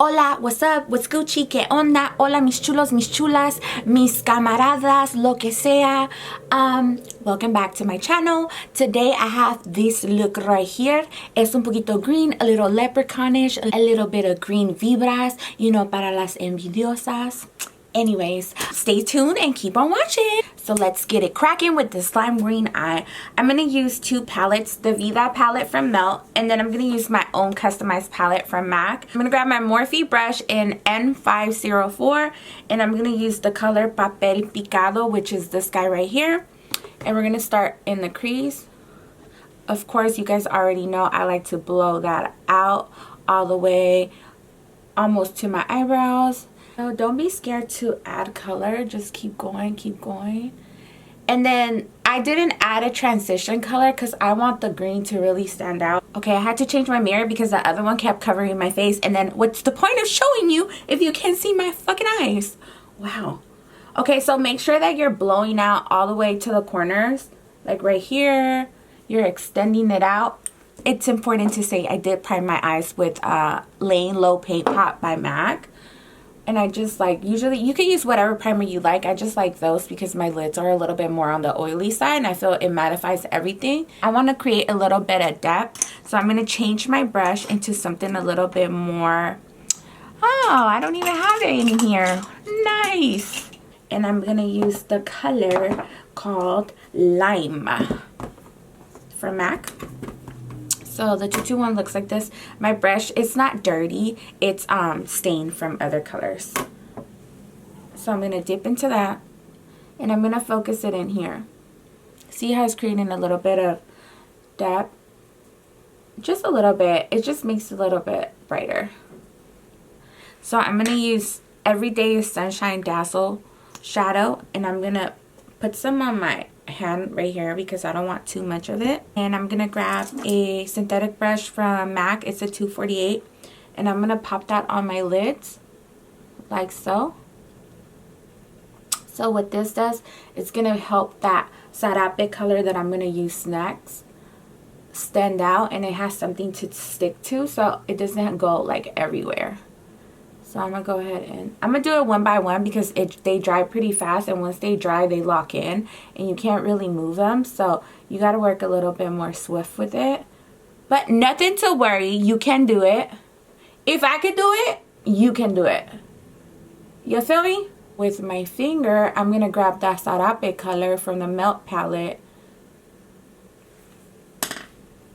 Hola, what's up, what's Gucci, que onda, hola mis chulos, mis chulas, mis camaradas, lo que sea. Welcome back to my channel. Today I have this look right here. Es un poquito green, a little leprechaunish, a little bit of green vibras, you know, para las envidiosas. Anyways, stay tuned and keep on watching. So let's get it cracking with the slime green eye. I'm going to use two palettes, the Vida palette from Melt, and then I'm going to use my own customized palette from MAC. I'm going to grab my Morphe brush in N504, and I'm going to use the color Papel Picado, which is this guy right here. And we're going to start in the crease. Of course, you guys already know I like to blow that out all the way almost to my eyebrows. So don't be scared to add color. Just keep going, keep going. And then I didn't add a transition color because I want the green to really stand out. Okay, I had to change my mirror because the other one kept covering my face. And then what's the point of showing you if you can't see my fucking eyes? Wow. Okay, so make sure that you're blowing out all the way to the corners. Like right here, you're extending it out. It's important to say I did prime my eyes with Layin Low Paint Pot by MAC. And I just like, usually you can use whatever primer you like. I just like those because my lids are a little bit more on the oily side and I feel it mattifies everything. I want to create a little bit of depth. So I'm going to change my brush into something a little bit more. Oh, I don't even have it in here. Nice. And I'm going to use the color called Lime from MAC. So the 221 looks like this. My brush, it's not dirty. It's stained from other colors. So I'm going to dip into that. And I'm going to focus it in here. See how it's creating a little bit of depth? Just a little bit. It just makes it a little bit brighter. So I'm going to use Everyday Sunshine Dazzle Shadow. And I'm going to put some on my hand right here because I don't want too much of it. And I'm gonna grab a synthetic brush from MAC. It's a 248, and I'm gonna pop that on my lids like so. So what this does, it's gonna help that sarape color that I'm gonna use next stand out, and it has something to stick to so it doesn't go like everywhere. So I'm going to go ahead and I'm going to do it one by one because they dry pretty fast, and once they dry they lock in and you can't really move them. So you got to work a little bit more swift with it. But nothing to worry. You can do it. If I could do it, you can do it. You feel me? With my finger, I'm going to grab that sarape color from the Melt palette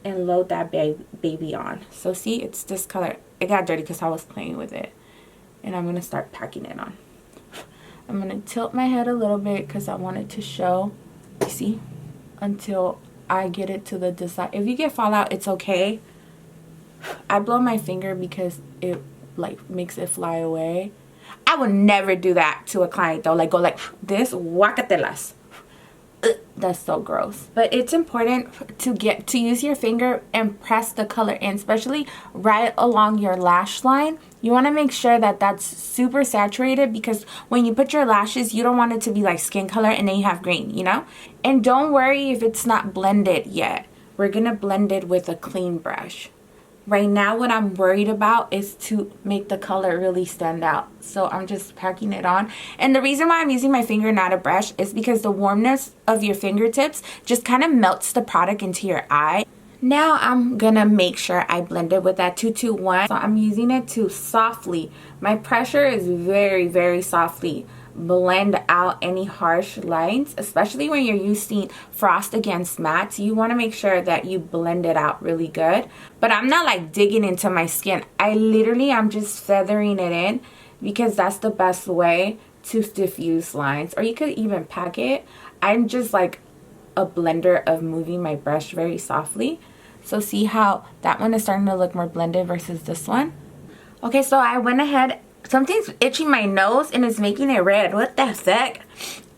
and load that baby on. So see, it's this color. It got dirty because I was playing with it. And I'm going to start packing it on. I'm going to tilt my head a little bit because I want it to show, you see, until I get it to the design. If you get fallout, it's okay. I blow my finger because it like makes it fly away. I would never do that to a client though. Like go like this, guacatelas. That's so gross. But it's important to use your finger and press the color in, especially right along your lash line. You want to make sure that that's super saturated because when you put your lashes, you don't want it to be like skin color and then you have green, you know? And don't worry if it's not blended yet. We're going to blend it with a clean brush. Right now, what I'm worried about is to make the color really stand out. So I'm just packing it on. And the reason why I'm using my finger, not a brush, is because the warmness of your fingertips just kind of melts the product into your eye. Now I'm gonna make sure I blend it with that 221. So I'm using it to softly, my pressure is very, very softly blend out any harsh lines, especially when you're using frost against mattes. You want to make sure that you blend it out really good. But I'm not like digging into my skin. I'm just feathering it in because that's the best way to diffuse lines, or you could even pack it. I'm just like a blender of moving my brush very softly. So see how that one is starting to look more blended versus this one. Okay, so I went ahead, something's itching my nose and it's making it red. What the heck?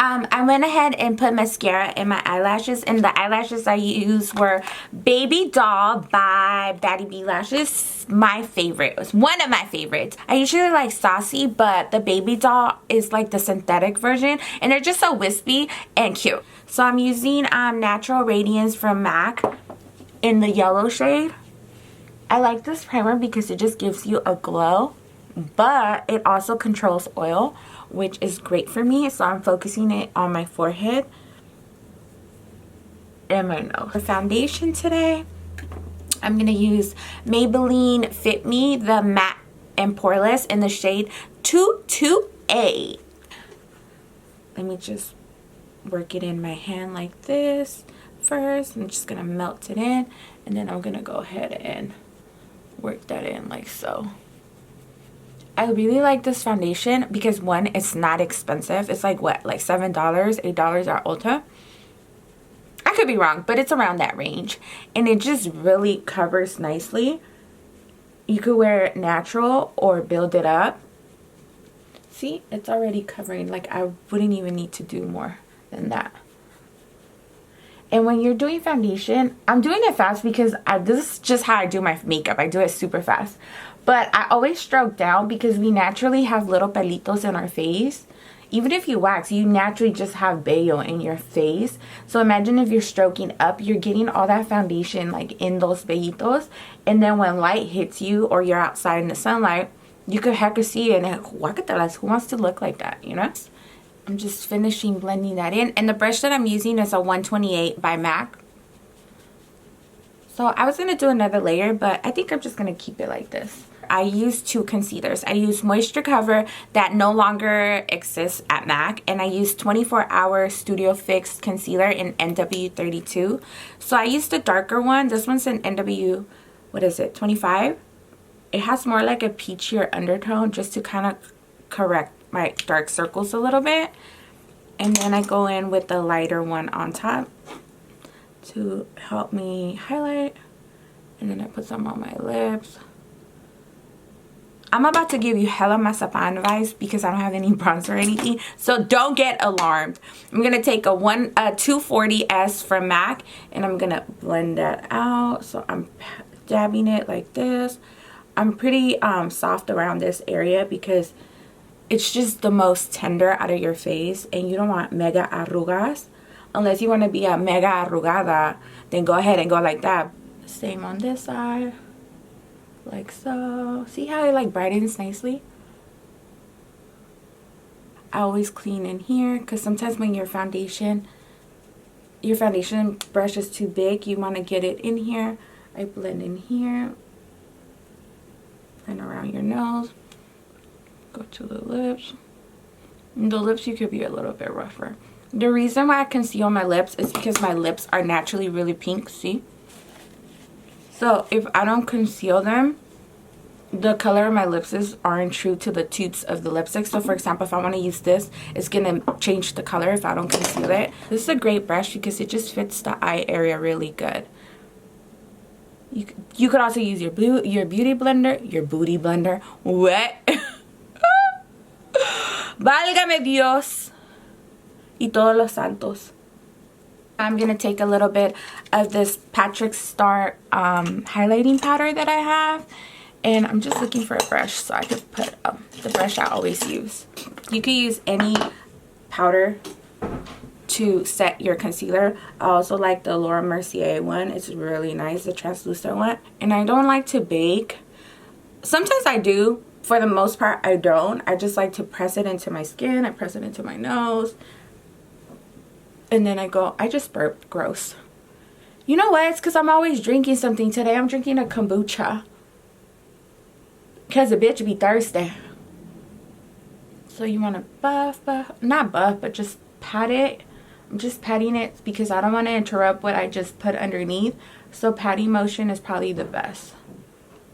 I went ahead and put mascara in my eyelashes, and the eyelashes I used were Babydoll by BADDIEBLASHES. My favorite. It was one of my favorites. I usually like Saucy, but the Babydoll is like the synthetic version, and they're just so wispy and cute. So I'm using Natural Radiance from MAC in the yellow shade. I like this primer because it just gives you a glow. but it also controls oil, which is great for me. So I'm focusing it on my forehead and my nose. For foundation today, I'm going to use Maybelline Fit Me, the matte and poreless in the shade 22A. Let me just work it in my hand like this first. I'm just going to melt it in, and then I'm going to go ahead and work that in like so. I really like this foundation because, one, it's not expensive. It's like what, like $7, $8 at Ulta. I could be wrong, but it's around that range, and it just really covers nicely. You could wear it natural or build it up. See, it's already covering. Like, I wouldn't even need to do more than that. And when you're doing foundation, I'm doing it fast because this is just how I do my makeup. I do it super fast. But I always stroke down because we naturally have little pelitos in our face. Even if you wax, you naturally just have vello in your face. So imagine if you're stroking up, you're getting all that foundation like in those vellitos. And then when light hits you or you're outside in the sunlight, you could heck of see it. And guacatelas, who wants to look like that, you know? I'm just finishing blending that in. And the brush that I'm using is a 128 by MAC. So I was going to do another layer, but I think I'm just going to keep it like this. I use two concealers. I use Moisturecover that no longer exists at MAC, and I use 24-hour Studio Fix concealer in NW32. So I used the darker one. This one's an NW, what is it, 25? It has more like a peachier undertone just to kind of correct my dark circles a little bit. And then I go in with the lighter one on top to help me highlight. And then I put some on my lips. I'm about to give you hella mazapan vibes because I don't have any bronzer or anything. So don't get alarmed. I'm going to take a 240S from MAC, and I'm going to blend that out. So I'm dabbing it like this. I'm pretty soft around this area because it's just the most tender out of your face, and you don't want mega arrugas. Unless you want to be a mega arrugada, then go ahead and go like that. Same on this side. Like so. See how it like brightens nicely? I always clean in here because sometimes when your foundation brush is too big, you want to get it in here. I blend in here. Blend around your nose. Go to the lips. And the lips, you could be a little bit rougher. The reason why I conceal my lips is because my lips are naturally really pink, see? So if I don't conceal them, the color of my lips aren't true to the tubes of the lipstick. So for example, if I want to use this, it's going to change the color if I don't conceal it. This is a great brush because it just fits the eye area really good. You could also use your beauty blender. What? Válgame Dios y todos los santos. I'm going to take a little bit of this Patrick Starrr highlighting powder that I have. And I'm just looking for a brush so I could put the brush I always use. You could use any powder to set your concealer. I also like the Laura Mercier one. It's really nice, the translucent one. And I don't like to bake. Sometimes I do. For the most part, I don't. I just like to press it into my skin. I press it into my nose. And then I just burped. Gross. You know what? It's because I'm always drinking something. Today I'm drinking a kombucha. Because a bitch be thirsty. So you want to not buff, but just pat it. I'm just patting it because I don't want to interrupt what I just put underneath. So patting motion is probably the best.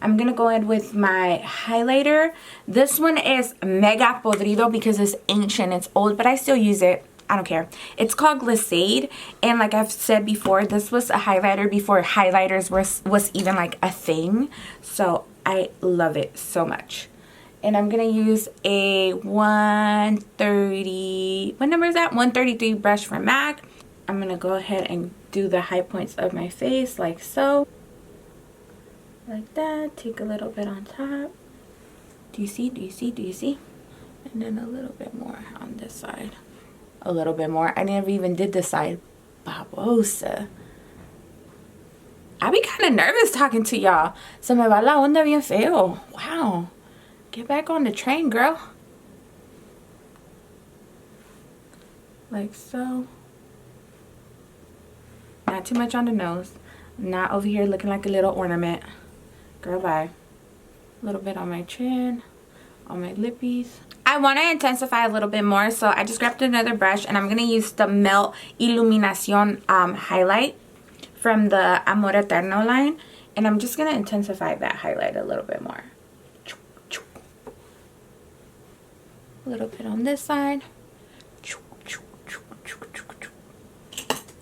I'm going to go in with my highlighter. This one is mega podrido because it's ancient. It's old, but I still use it. I don't care. It's called Glissade, and like I've said before, this was a highlighter before highlighters was even like a thing. So I love it so much. And I'm going to use a 130, what number is that? 133 brush from MAC. I'm going to go ahead and do the high points of my face like so. Like that. Take a little bit on top. Do you see? Do you see? Do you see? And then a little bit more on this side. A little bit more. I never even did this side. Babosa. I be kind of nervous talking to y'all. Se me va la onda bien feo. Wow. Get back on the train, girl. Like so. Not too much on the nose. Not over here looking like a little ornament. Girl, bye. A little bit on my chin, on my lippies. I want to intensify a little bit more, so I just grabbed another brush and I'm going to use the Melt Illuminación highlight from the Amor Eterno line. And I'm just going to intensify that highlight a little bit more. A little bit on this side.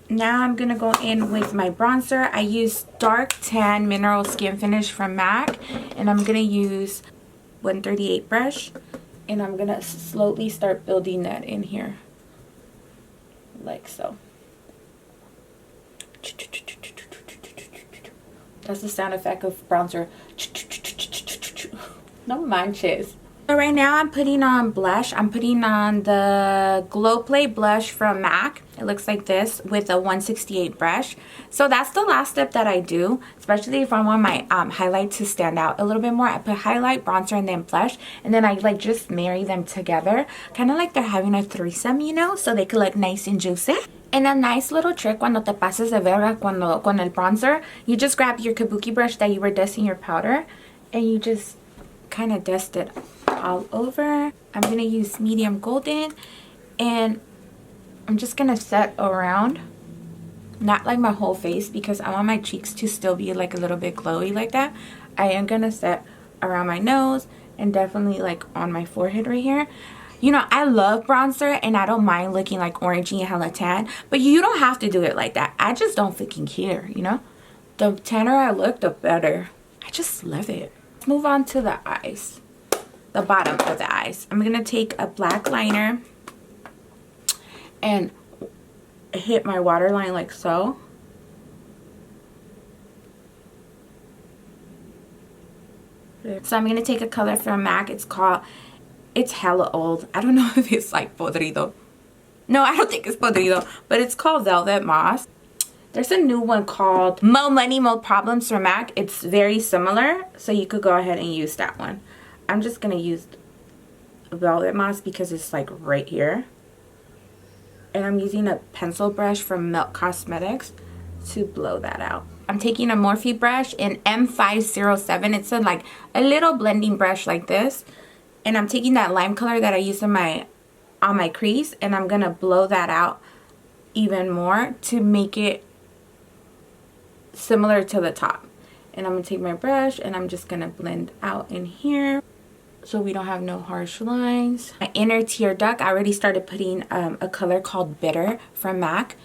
Now I'm going to go in with my bronzer. I use Dark Tan Mineral Skin Finish from MAC. And I'm going to use 138 brush. And I'm going to slowly start building that in here. Like so. That's the sound effect of bronzer. No manches. So right now I'm putting on blush. I'm putting on the Glow Play blush from MAC. It looks like this with a 168 brush. So that's the last step that I do, especially if I want my highlight to stand out a little bit more. I put highlight, bronzer, and then blush, and then I like just marry them together, kind of like they're having a threesome, you know, so they could look nice and juicy. And a nice little trick cuando te pases de verga con el bronzer, you just grab your kabuki brush that you were dusting your powder, and you just kind of dust it all over. I'm going to use medium golden, and I'm just going to set around, not like my whole face because I want my cheeks to still be like a little bit glowy like that. I am going to set around my nose and definitely like on my forehead right here. You know, I love bronzer and I don't mind looking like orangey and hella tan, but you don't have to do it like that. I just don't freaking care, you know? The tanner I look, the better. I just love it. Let's move on to the eyes. The bottom of the eyes. I'm going to take a black liner and hit my waterline like so. So I'm going to take a color from MAC. It's hella old. I don't know if it's like podrido. No, I don't think it's podrido, but it's called Velvet Moss. There's a new one called Mo Money, Mo Problems from MAC. It's very similar, so you could go ahead and use that one. I'm just going to use Velvet Moss because it's like right here. And I'm using a pencil brush from Melt Cosmetics to blow that out. I'm taking a Morphe brush in M507. It's like a little blending brush like this. And I'm taking that lime color that I used on my crease, and I'm going to blow that out even more to make it similar to the top. And I'm going to take my brush and I'm just going to blend out in here so we don't have no harsh lines. My inner tear duct, I already started putting a color called Bitter from MAC.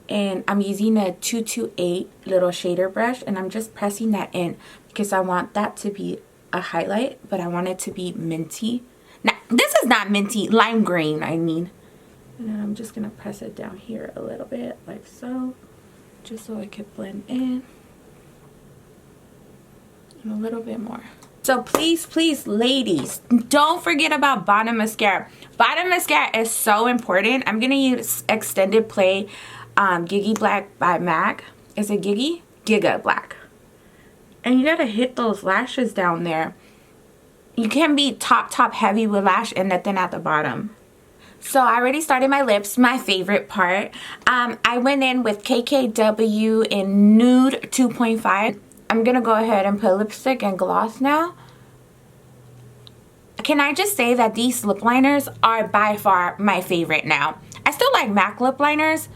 And I'm using a 228 little shader brush, and I'm just pressing that in because I want that to be a highlight, but I want it to be minty. Now, this is not minty, lime green, I mean. And then I'm just going to press it down here a little bit, like so, just so it could blend in. And a little bit more. So please, please, ladies, don't forget about bottom mascara. Bottom mascara is so important. I'm going to use Extended Play Gigi Black by MAC. Is it Gigi? Giga Black. And you got to hit those lashes down there. You can't be top heavy with lash and nothing at the bottom. So I already started my lips, my favorite part. I went in with KKW in Nude 2.5. I'm going to go ahead and put lipstick and gloss now. Can I just say that these lip liners are by far my favorite now. I still like MAC lip liners,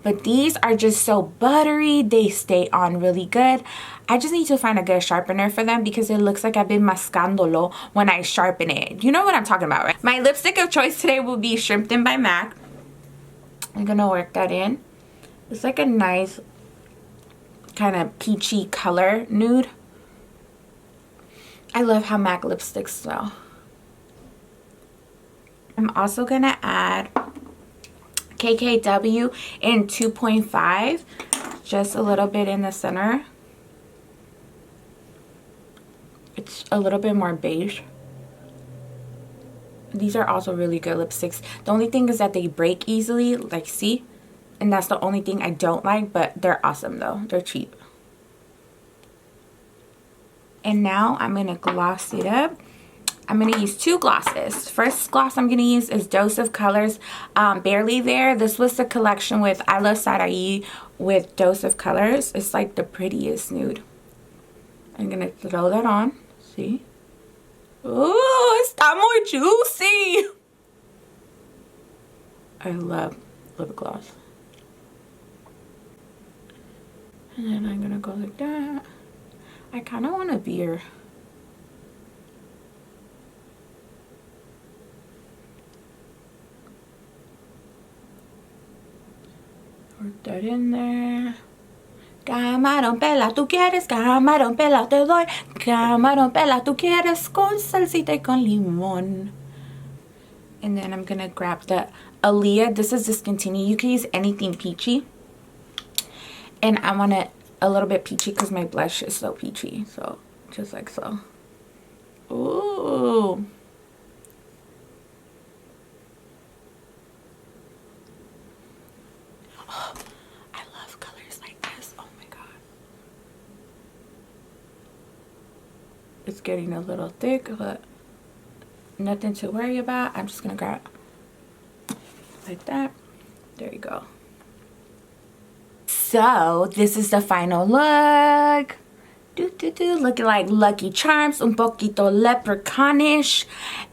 but these are just so buttery. They stay on really good. I just need to find a good sharpener for them because it looks like I've been mascándolo when I sharpen it. You know what I'm talking about, right? My lipstick of choice today will be Shrimpton by MAC. I'm going to work that in. It's like a nice kind of peachy color nude. I love how MAC lipsticks smell. I'm also going to add KKW in 2.5, just a little bit in the center. It's a little bit more beige. These are also really good lipsticks. The only thing is that they break easily, like see? And that's the only thing I don't like, but they're awesome though. They're cheap. And now I'm going to gloss it up. I'm going to use two glosses. First gloss I'm going to use is Dose of Colors, Barely There. This was the collection with I Love Starrr with Dose of Colors. It's like the prettiest nude. I'm going to throw that on. See? Ooh, está muy juicy. I love lip gloss. And then I'm going to go like that. I kind of want a beer. Put that in there. Camarón pela, tú quieres. Camarón pela, te doy. Camarón pela, tú quieres. Con salsita y con limón. And then I'm gonna grab the Aaliyah. This is discontinued. You can use anything peachy. And I want it a little bit peachy because my blush is so peachy. So, just like so. Ooh. It's getting a little thick, but nothing to worry about. I'm just gonna grab like that. There you go. So this is the final look. Looking like Lucky Charms, un poquito leprechaunish.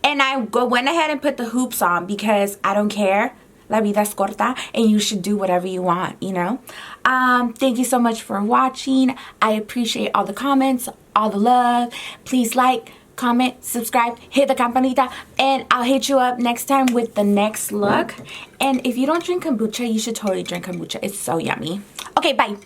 And I went ahead and put the hoops on because I don't care. La vida es corta and you should do whatever you want, you know. Thank you so much for watching. I appreciate all the comments, all the love. Please like, comment, subscribe, hit the campanita, and I'll hit you up next time with the next look. And if you don't drink kombucha, you should totally drink kombucha. It's so yummy. Okay, bye.